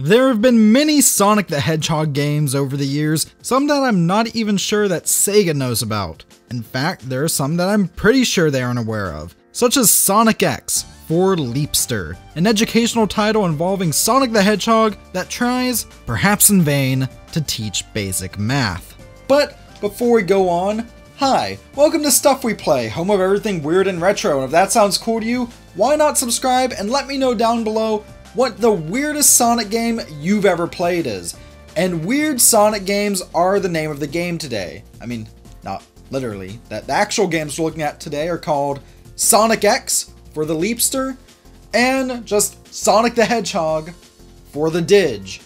There have been many Sonic the Hedgehog games over the years, some that I'm not even sure that Sega knows about. In fact, there are some that I'm pretty sure they aren't aware of, such as Sonic X for Leapster, an educational title involving Sonic the Hedgehog that tries, perhaps in vain, to teach basic math. But before we go on, hi, welcome to Stuff We Play, home of everything weird and retro, and if that sounds cool to you, why not subscribe and let me know down below what the weirdest Sonic game you've ever played is. And weird Sonic games are the name of the game today. I mean, not literally. The actual games we're looking at today are called Sonic X for the Leapster, and just Sonic the Hedgehog for the Didj.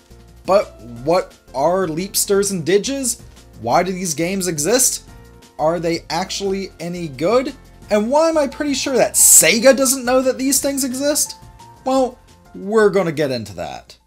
But what are Leapsters and Didges? Why do these games exist? Are they actually any good? And why am I pretty sure that Sega doesn't know that these things exist? Well, we're gonna get into that.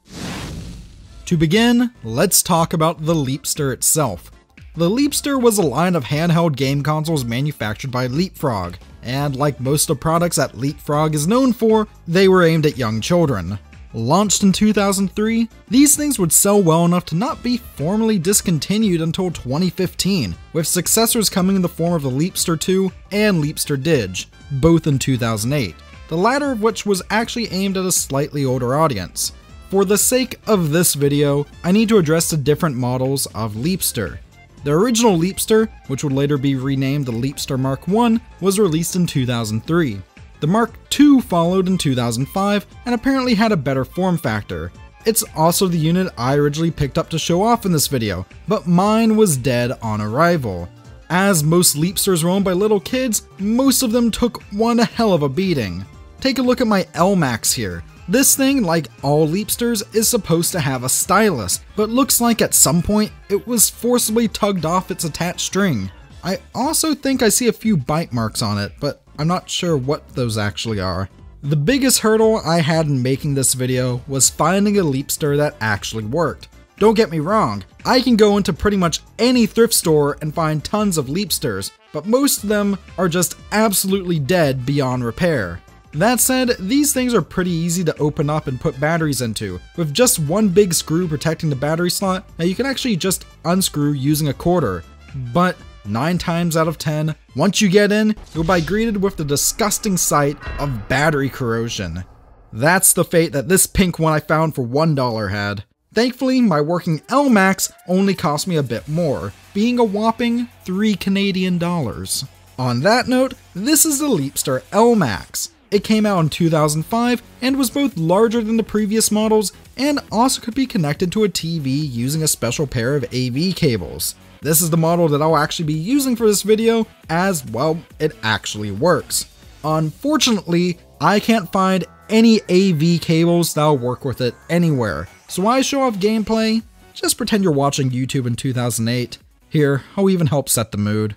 To begin, let's talk about the Leapster itself. The Leapster was a line of handheld game consoles manufactured by LeapFrog, and like most of the products that LeapFrog is known for, they were aimed at young children. Launched in 2003, these things would sell well enough to not be formally discontinued until 2015, with successors coming in the form of the Leapster2 and Leapster Didj, both in 2008. The latter of which was actually aimed at a slightly older audience. For the sake of this video, I need to address the different models of Leapster. The original Leapster, which would later be renamed the Leapster Mark I, was released in 2003. The Mark II followed in 2005 and apparently had a better form factor. It's also the unit I originally picked up to show off in this video, but mine was dead on arrival. As most Leapsters were owned by little kids, most of them took one hell of a beating. Take a look at my LMAX here. This thing, like all Leapsters, is supposed to have a stylus, but looks like at some point it was forcibly tugged off its attached string. I also think I see a few bite marks on it, but I'm not sure what those actually are. The biggest hurdle I had in making this video was finding a Leapster that actually worked. Don't get me wrong, I can go into pretty much any thrift store and find tons of Leapsters, but most of them are just absolutely dead beyond repair. That said, these things are pretty easy to open up and put batteries into, with just one big screw protecting the battery slot that you can actually just unscrew using a quarter. But 9 times out of 10, once you get in, you'll be greeted with the disgusting sight of battery corrosion. That's the fate that this pink one I found for $1 had. Thankfully, my working LMAX only cost me a bit more, being a whopping $3 Canadian. On that note, this is the Leapster LMAX. It came out in 2005 and was both larger than the previous models and also could be connected to a TV using a special pair of AV cables. This is the model that I'll actually be using for this video, as, well, it actually works. Unfortunately, I can't find any AV cables that'll work with it anywhere, so when I show off gameplay, just pretend you're watching YouTube in 2008. Here, I'll even help set the mood.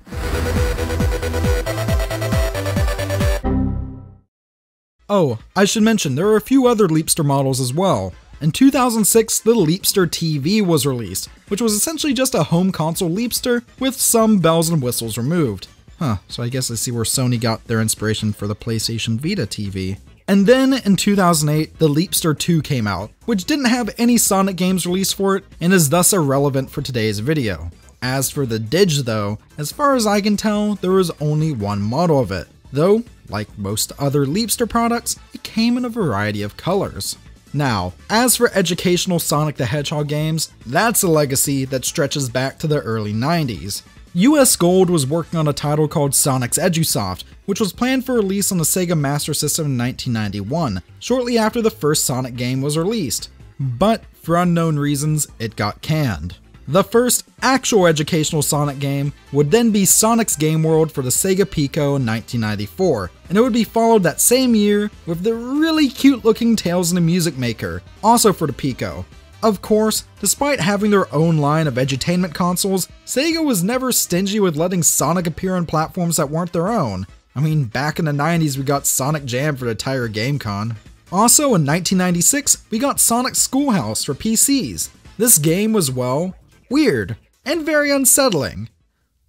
Oh, I should mention, there are a few other Leapster models as well. In 2006, the Leapster TV was released, which was essentially just a home console Leapster with some bells and whistles removed. So I guess I see where Sony got their inspiration for the PlayStation Vita TV. And then in 2008, the Leapster2 came out, which didn't have any Sonic games released for it and is thus irrelevant for today's video. As for the Didj though, as far as I can tell, there was only one model of it, though, like most other Leapster products, it came in a variety of colors. Now, as for educational Sonic the Hedgehog games, that's a legacy that stretches back to the early 90s. US Gold was working on a title called Sonic's Edusoft, which was planned for release on the Sega Master System in 1991, shortly after the first Sonic game was released. But, for unknown reasons, it got canned. The first actual educational Sonic game would then be Sonic's Gameworld for the Sega Pico in 1994, and it would be followed that same year with the really cute looking Tales in the Music Maker, also for the Pico. Of course, despite having their own line of edutainment consoles, Sega was never stingy with letting Sonic appear on platforms that weren't their own. I mean, back in the 90s we got Sonic Jam for the entire GameCon. Also in 1996, we got Sonic Schoolhouse for PCs. This game was, well, weird, and very unsettling.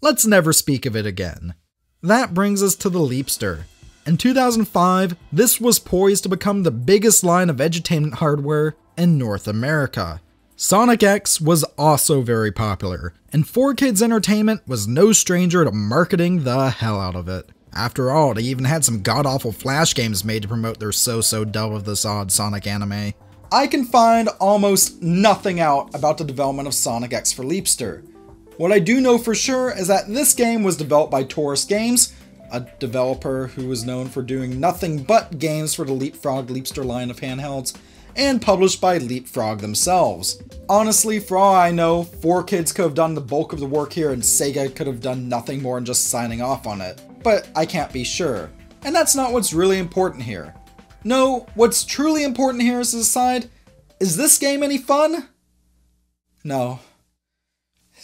Let's never speak of it again. That brings us to the Leapster. In 2005, this was poised to become the biggest line of edutainment hardware in North America. Sonic X was also very popular, and 4Kids Entertainment was no stranger to marketing the hell out of it. After all, they even had some god-awful Flash games made to promote their so-so dub of this odd Sonic anime. I can find almost nothing out about the development of Sonic X for Leapster. What I do know for sure is that this game was developed by Taurus Games, a developer who was known for doing nothing but games for the LeapFrog Leapster line of handhelds, and published by LeapFrog themselves. Honestly, for all I know, 4Kids could have done the bulk of the work here and Sega could have done nothing more than just signing off on it. But I can't be sure. And that's not what's really important here. No, what's truly important here is to decide, is this game any fun? No.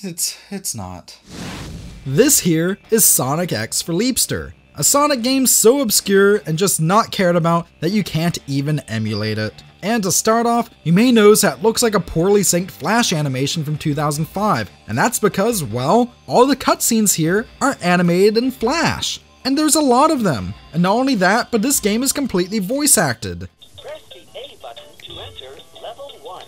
It's not. This here is Sonic X for Leapster, a Sonic game so obscure and just not cared about that you can't even emulate it. And to start off, you may notice that it looks like a poorly synced Flash animation from 2005, and that's because, well, all the cutscenes here are animated in Flash. And there's a lot of them. And not only that, but this game is completely voice acted. Press the A button to enter level 1.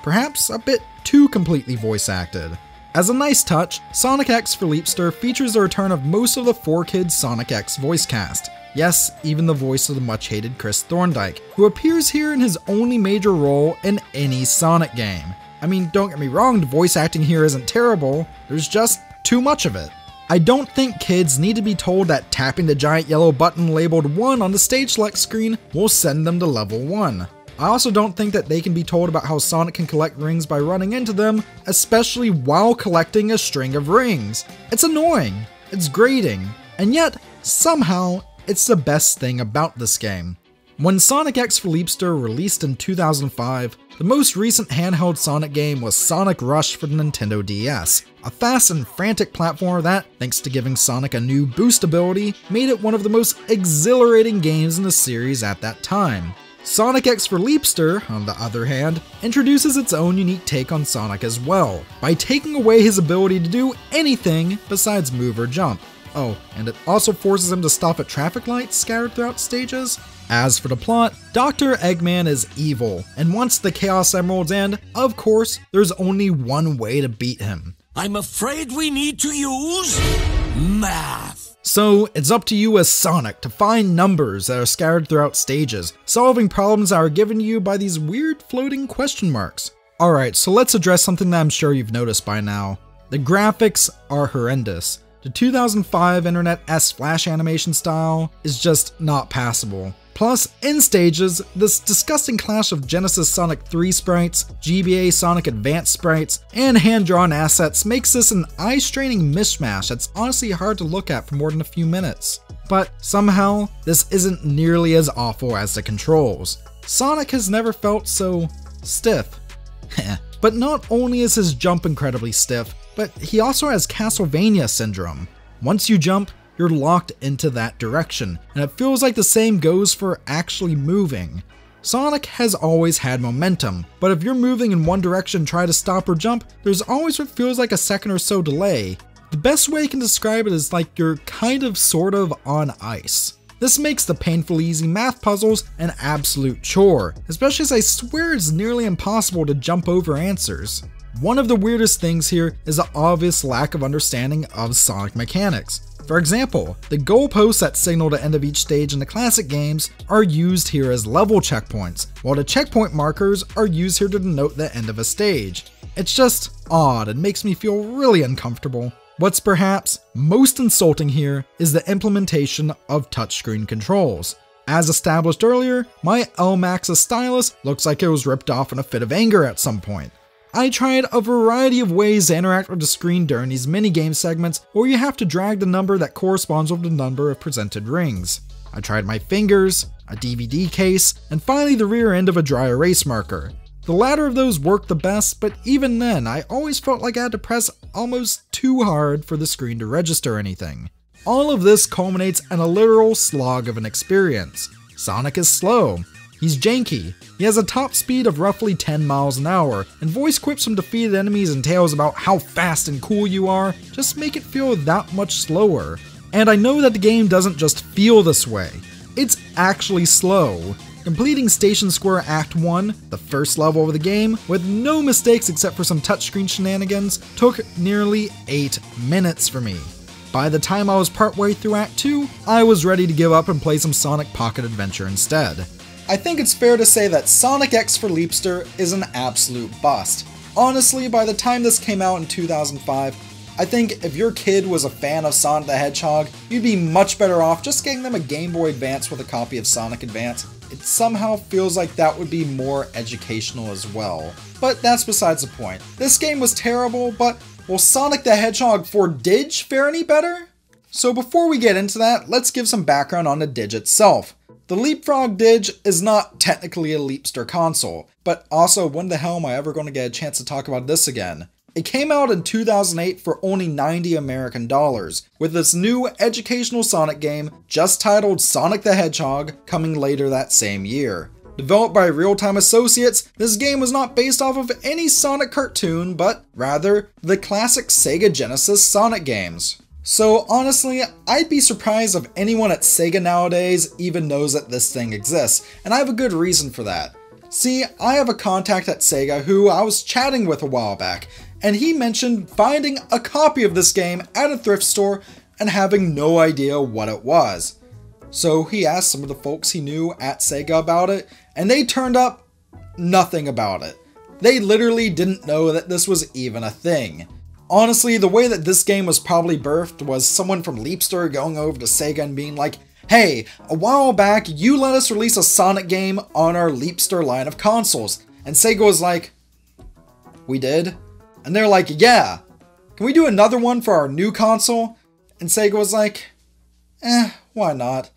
Perhaps a bit too completely voice acted. As a nice touch, Sonic X for Leapster features the return of most of the 4Kids Sonic X voice cast. Yes, even the voice of the much hated Chris Thorndike, who appears here in his only major role in any Sonic game. I mean, don't get me wrong, the voice acting here isn't terrible, there's just too much of it. I don't think kids need to be told that tapping the giant yellow button labeled 1 on the stage select screen will send them to level 1. I also don't think that they can be told about how Sonic can collect rings by running into them, especially while collecting a string of rings. It's annoying, it's grating, and yet, somehow, it's the best thing about this game. When Sonic X for Leapster released in 2005, the most recent handheld Sonic game was Sonic Rush for the Nintendo DS, a fast and frantic platformer that, thanks to giving Sonic a new boost ability, made it one of the most exhilarating games in the series at that time. Sonic X for Leapster, on the other hand, introduces its own unique take on Sonic as well, by taking away his ability to do anything besides move or jump. Oh, and it also forces him to stop at traffic lights scattered throughout stages. As for the plot, Dr. Eggman is evil, and wants the Chaos Emeralds, and, of course, there's only one way to beat him. I'm afraid we need to use math. So, it's up to you as Sonic to find numbers that are scattered throughout stages, solving problems that are given to you by these weird floating question marks. Alright, so let's address something that I'm sure you've noticed by now. The graphics are horrendous. The 2005 Internet-esque Flash animation style is just not passable. Plus, in stages, this disgusting clash of Genesis Sonic 3 sprites, GBA Sonic Advance sprites, and hand-drawn assets makes this an eye-straining mishmash that's honestly hard to look at for more than a few minutes. But somehow, this isn't nearly as awful as the controls. Sonic has never felt so stiff. But not only is his jump incredibly stiff, but he also has Castlevania syndrome. Once you jump, you're locked into that direction, and it feels like the same goes for actually moving. Sonic has always had momentum, but if you're moving in one direction and try to stop or jump, there's always what feels like a second or so delay. The best way I can describe it is like you're kind of sort of on ice. This makes the painfully easy math puzzles an absolute chore, especially as I swear it's nearly impossible to jump over answers. One of the weirdest things here is the obvious lack of understanding of Sonic mechanics. For example, the goalposts that signal the end of each stage in the classic games are used here as level checkpoints, while the checkpoint markers are used here to denote the end of a stage. It's just odd and makes me feel really uncomfortable. What's perhaps most insulting here is the implementation of touchscreen controls. As established earlier, my L-Max's stylus looks like it was ripped off in a fit of anger at some point. I tried a variety of ways to interact with the screen during these minigame segments where you have to drag the number that corresponds with the number of presented rings. I tried my fingers, a DVD case, and finally the rear end of a dry erase marker. The latter of those worked the best, but even then, I always felt like I had to press almost too hard for the screen to register anything. All of this culminates in a literal slog of an experience. Sonic is slow. He's janky. He has a top speed of roughly 10 miles an hour, and voice quips from defeated enemies and tales about how fast and cool you are just make it feel that much slower. And I know that the game doesn't just feel this way. It's actually slow. Completing Station Square Act 1, the first level of the game, with no mistakes except for some touchscreen shenanigans, took nearly 8 minutes for me. By the time I was partway through Act 2, I was ready to give up and play some Sonic Pocket Adventure instead. I think it's fair to say that Sonic X for Leapster is an absolute bust. Honestly, by the time this came out in 2005, I think if your kid was a fan of Sonic the Hedgehog, you'd be much better off just getting them a Game Boy Advance with a copy of Sonic Advance. It somehow feels like that would be more educational as well. But that's besides the point. This game was terrible, but will Sonic the Hedgehog for Didj fare any better? So before we get into that, let's give some background on the Didj itself. The LeapFrog Didj is not technically a Leapster console, but also when the hell am I ever going to get a chance to talk about this again? It came out in 2008 for only $90 American, with this new educational Sonic game just titled Sonic the Hedgehog coming later that same year. Developed by Real-Time Associates, this game was not based off of any Sonic cartoon, but rather the classic Sega Genesis Sonic games. So honestly, I'd be surprised if anyone at Sega nowadays even knows that this thing exists, and I have a good reason for that. See, I have a contact at Sega who I was chatting with a while back, and he mentioned finding a copy of this game at a thrift store and having no idea what it was. So he asked some of the folks he knew at Sega about it, and they turned up nothing about it. They literally didn't know that this was even a thing. Honestly, the way that this game was probably birthed was someone from Leapster going over to Sega and being like, "Hey, a while back you let us release a Sonic game on our Leapster line of consoles." And Sega was like, "We did?" And they're like, "Yeah, can we do another one for our new console?" And Sega was like, why not?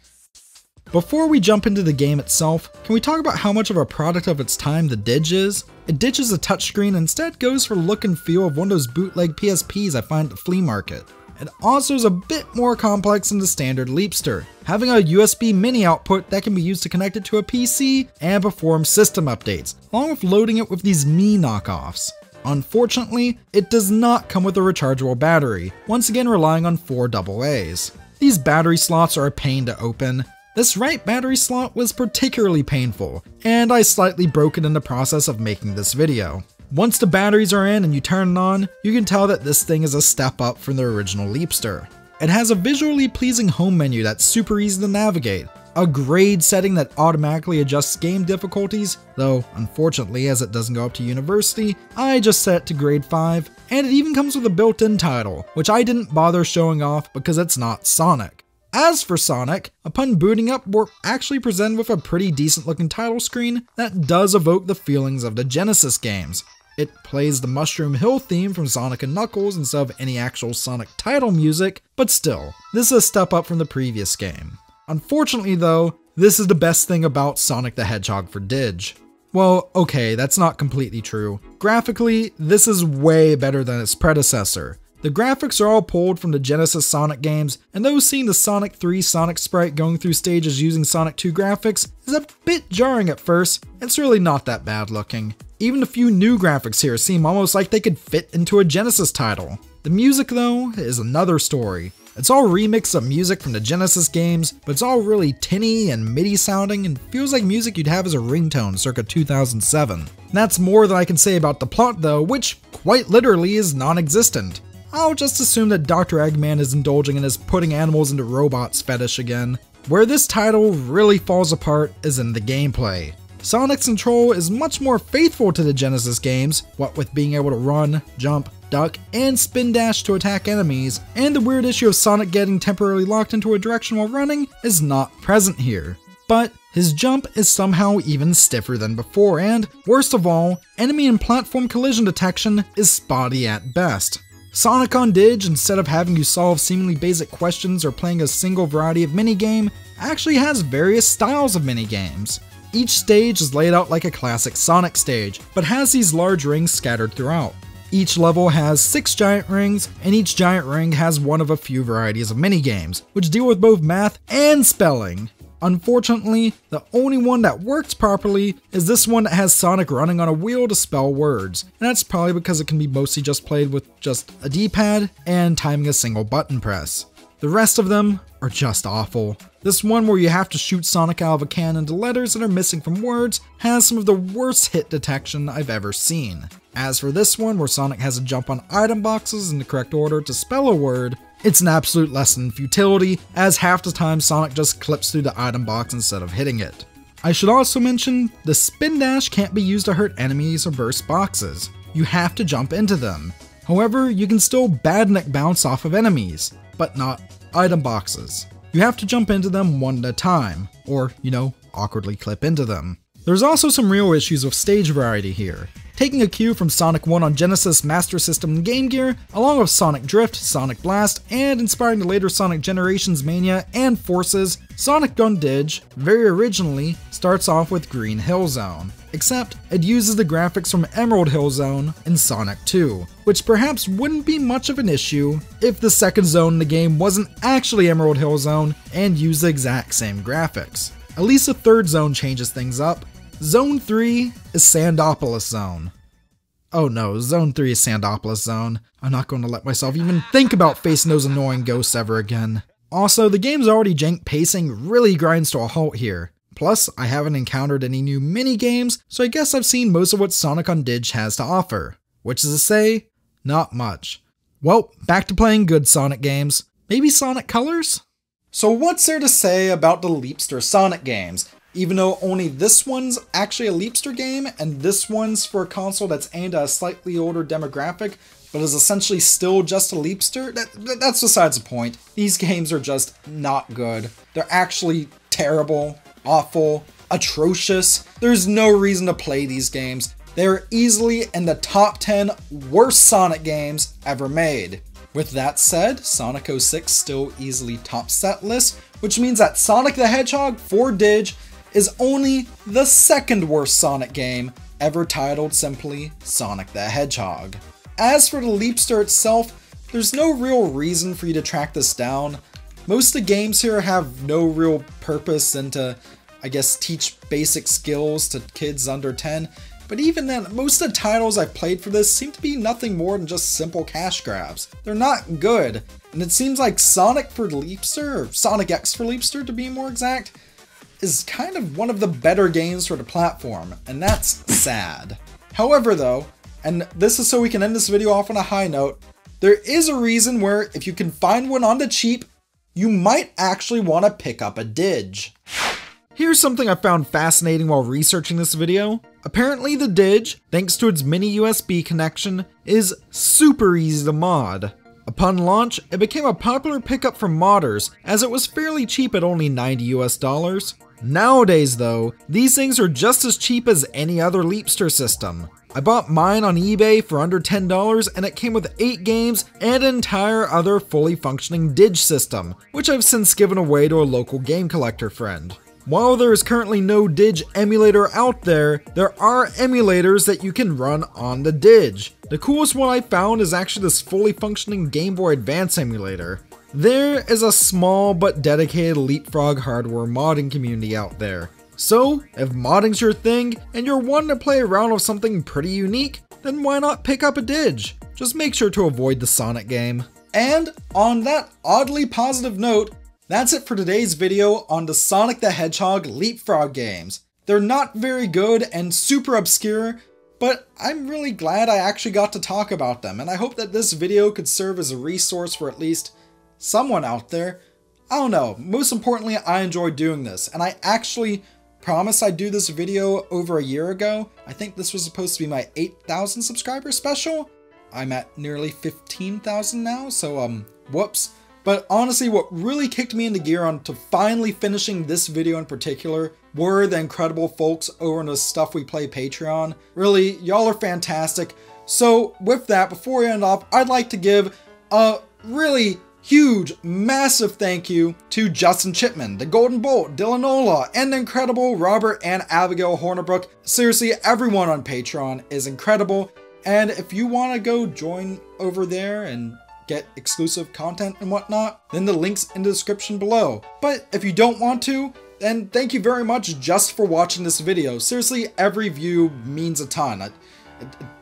Before we jump into the game itself, can we talk about how much of a product of its time the Didj is? It ditches a touchscreen and instead goes for the look and feel of one of those bootleg PSPs I find at the flea market. It also is a bit more complex than the standard Leapster, having a USB mini output that can be used to connect it to a PC and perform system updates, along with loading it with these Mii knockoffs. Unfortunately, it does not come with a rechargeable battery, once again relying on 4 AA's. These battery slots are a pain to open. This right battery slot was particularly painful, and I slightly broke it in the process of making this video. Once the batteries are in and you turn it on, you can tell that this thing is a step up from the original Leapster. It has a visually pleasing home menu that's super easy to navigate, a grade setting that automatically adjusts game difficulties, though unfortunately as it doesn't go up to university, I just set it to grade 5, and it even comes with a built-in title, which I didn't bother showing off because it's not Sonic. As for Sonic, upon booting up, we're actually presented with a pretty decent looking title screen that does evoke the feelings of the Genesis games. It plays the Mushroom Hill theme from Sonic & Knuckles instead of any actual Sonic title music, but still, this is a step up from the previous game. Unfortunately though, this is the best thing about Sonic the Hedgehog for Didj. Well, okay, that's not completely true. Graphically, this is way better than its predecessor. The graphics are all pulled from the Genesis Sonic games, and though seeing the Sonic 3 Sonic sprite going through stages using Sonic 2 graphics is a bit jarring at first, it's really not that bad looking. Even a few new graphics here seem almost like they could fit into a Genesis title. The music though is another story. It's all remixes of music from the Genesis games, but it's all really tinny and MIDI sounding and feels like music you'd have as a ringtone circa 2007. That's more than I can say about the plot though, which quite literally is non-existent. I'll just assume that Dr. Eggman is indulging in his putting animals into robots fetish again. Where this title really falls apart is in the gameplay. Sonic's control is much more faithful to the Genesis games, what with being able to run, jump, duck, and spin dash to attack enemies, and the weird issue of Sonic getting temporarily locked into a direction while running is not present here. But his jump is somehow even stiffer than before, and worst of all, enemy and platform collision detection is spotty at best. Sonic on Didj, instead of having you solve seemingly basic questions or playing a single variety of minigame, actually has various styles of minigames. Each stage is laid out like a classic Sonic stage, but has these large rings scattered throughout. Each level has 6 giant rings, and each giant ring has one of a few varieties of minigames, which deal with both math and spelling. Unfortunately, the only one that works properly is this one that has Sonic running on a wheel to spell words, and that's probably because it can be mostly just played with just a D-pad and timing a single button press. The rest of them are just awful. This one where you have to shoot Sonic out of a can into letters that are missing from words has some of the worst hit detection I've ever seen. As for this one where Sonic has to jump on item boxes in the correct order to spell a word, it's an absolute lesson in futility, as half the time Sonic just clips through the item box instead of hitting it. I should also mention, the spin dash can't be used to hurt enemies or burst boxes. You have to jump into them. However, you can still badneck bounce off of enemies, but not item boxes. You have to jump into them one at a time, or, awkwardly clip into them. There's also some real issues with stage variety here. Taking a cue from Sonic 1 on Genesis, Master System, and Game Gear, along with Sonic Drift, Sonic Blast, and inspiring the later Sonic generations Mania and Forces, Sonic Gun Didj, very originally, starts off with Green Hill Zone. Except, it uses the graphics from Emerald Hill Zone in Sonic 2, which perhaps wouldn't be much of an issue if the second zone in the game wasn't actually Emerald Hill Zone and used the exact same graphics. At least the third zone changes things up. Zone 3 is Sandopolis Zone. Oh no, Zone 3 is Sandopolis Zone. I'm not going to let myself even think about facing those annoying ghosts ever again. Also, the game's already jank pacing really grinds to a halt here. Plus, I haven't encountered any new mini-games, so I guess I've seen most of what Sonic on Didj has to offer. Which is to say, not much. Well, back to playing good Sonic games. Maybe Sonic Colors? So what's there to say about the Leapster Sonic games? Even though only this one's actually a Leapster game, and this one's for a console that's aimed at a slightly older demographic, but is essentially still just a Leapster, that's besides the point. These games are just not good. They're actually terrible, awful, atrocious. There's no reason to play these games. They're easily in the top 10 worst Sonic games ever made. With that said, Sonic 06 still easily tops that list, which means that Sonic the Hedgehog for Didj is only the second worst Sonic game ever titled simply Sonic the Hedgehog. As for the Leapster itself, there's no real reason for you to track this down. Most of the games here have no real purpose than to, I guess, teach basic skills to kids under 10, but even then, most of the titles I've played for this seem to be nothing more than just simple cash grabs. They're not good, and it seems like Sonic for Leapster, or Sonic X for Leapster to be more exact, is kind of one of the better games for the platform, and that's sad. However though, and this is so we can end this video off on a high note, there is a reason where if you can find one on the cheap, you might actually want to pick up a Didj. Here's something I found fascinating while researching this video. Apparently the Didj, thanks to its mini USB connection, is super easy to mod. Upon launch, it became a popular pickup for modders, as it was fairly cheap at only $90 US. Nowadays though, these things are just as cheap as any other Leapster system. I bought mine on eBay for under $10 and it came with 8 games and an entire other fully functioning Didj system, which I've since given away to a local game collector friend. While there is currently no Didj emulator out there, there are emulators that you can run on the Didj. The coolest one I found is actually this fully functioning Game Boy Advance emulator. There is a small but dedicated LeapFrog hardware modding community out there. So, if modding's your thing, and you're wanting to play around with something pretty unique, then why not pick up a Didj? Just make sure to avoid the Sonic game. And on that oddly positive note, that's it for today's video on the Sonic the Hedgehog LeapFrog games. They're not very good and super obscure, but I'm really glad I actually got to talk about them, and I hope that this video could serve as a resource for at least someone out there. I don't know, most importantly, I enjoyed doing this, and I actually promised I'd do this video over a year ago. I think this was supposed to be my 8,000 subscriber special. I'm at nearly 15,000 now, so whoops. But honestly, what really kicked me into gear on to finally finishing this video in particular were the incredible folks over on the Stuff We Play Patreon. Really, y'all are fantastic. So with that, before we end off, I'd like to give a really huge, massive thank you to Justin Chipman, the Golden Bolt, Dylan Ola, and the incredible Robert and Abigail Hornibrook. Seriously, everyone on Patreon is incredible, and if you want to go join over there and get exclusive content and whatnot, then the link's in the description below. But if you don't want to, then thank you very much just for watching this video. Seriously, every view means a ton. It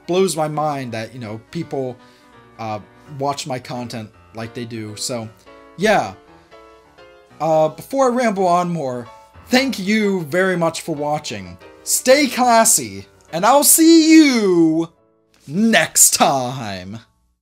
blows my mind that, people watch my content like they do. So yeah. Before I ramble on more, thank you very much for watching. Stay classy, and I'll see you next time!